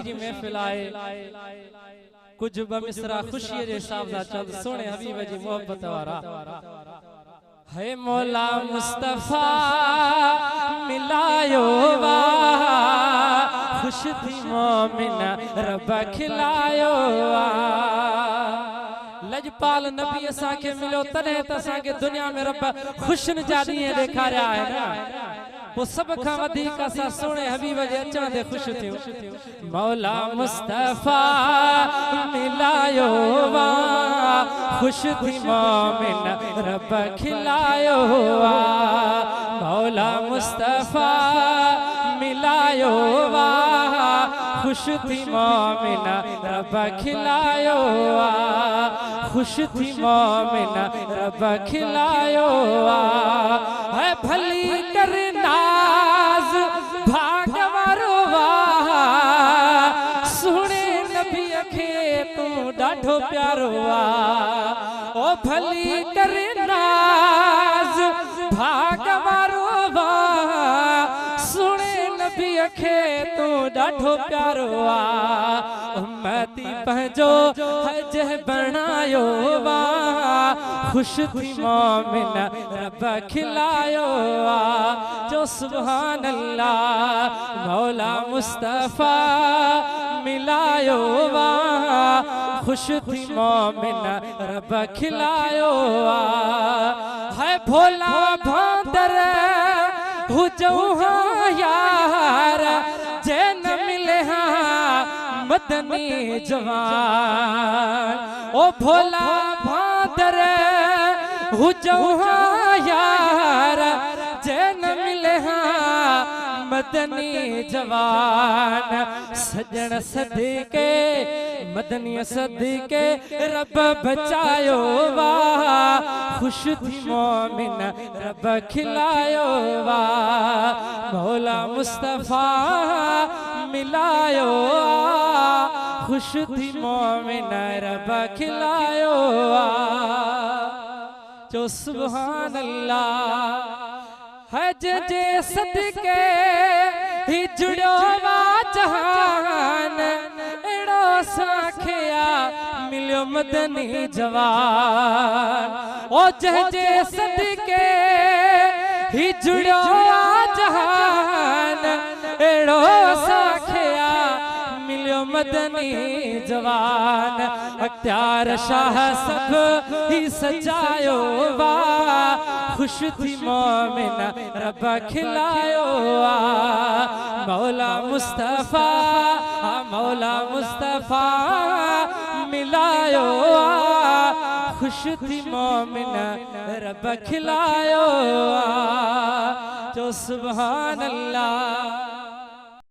जी महफिल आए कुछ बमिसरा खुशी जे हिसाब सा चंद सोने हबीब जी मोहब्बत वारा है मौला मुस्तफा मिलायो वा खुश थी मोमिन रब खिलायो वा लजपाल नबी असा के मिलो तने तसा के दुनिया में रब खुश नजारी देखा रहा है ना वो सब खा वधिक असा सोने हबीब जे अचण दे खुश थियो मौला मुस्तफा मिलायो वा खुश थी मोमिन रब खिलायो वा मौला मुस्तफा मिलायो वा खुश थी मोमिन रब खिलायो वा खुश थी मोमिन रब खिलायो वा है भली कर नाज भागवारो वा सुने नबी खे तू डाढो प्यारो वा ओ भली कर नाज भागवारो वा सुने नबी खे तू डाढो प्यारो वा उम्मती पंहिंजो हज बणायो वा खुश थी मोमिन रब खिलायो वा जो सुभान अल्लाह मौला मुस्तफा मिलायो वा खुश थी मोमिन रब खिलायो वा है भोला भांदर हुजो हाँ यार जे न मिले हाँ मदनी जवान ओ भोला भांदर हुजो हाँ यार जे न मिले हाँ मदनी जवान सजन सदके मदनी सदके रब बचायो वा खुश थी मोमिन रब खिलायो वा मौला मुस्तफा मिलायो खुश थी मोमिन रब खिलायो वा जो सुभान अल्लाह हज जे सदके ही जुड़ो वा जहान एड़ो साखिया मिलियो मदनी जवान ओ जे सदके ही जुड़ो वा जहान एड़ो साखिया मिलियो मदनी जवान अख्तियार शाह सब ही सजायो वा खुश थी मोमिन रब खिलायो वा मौला मुस्तफा मिलायो वा खुश थी मोमिन रब खिलायो वा जो सुभान अल्लाह।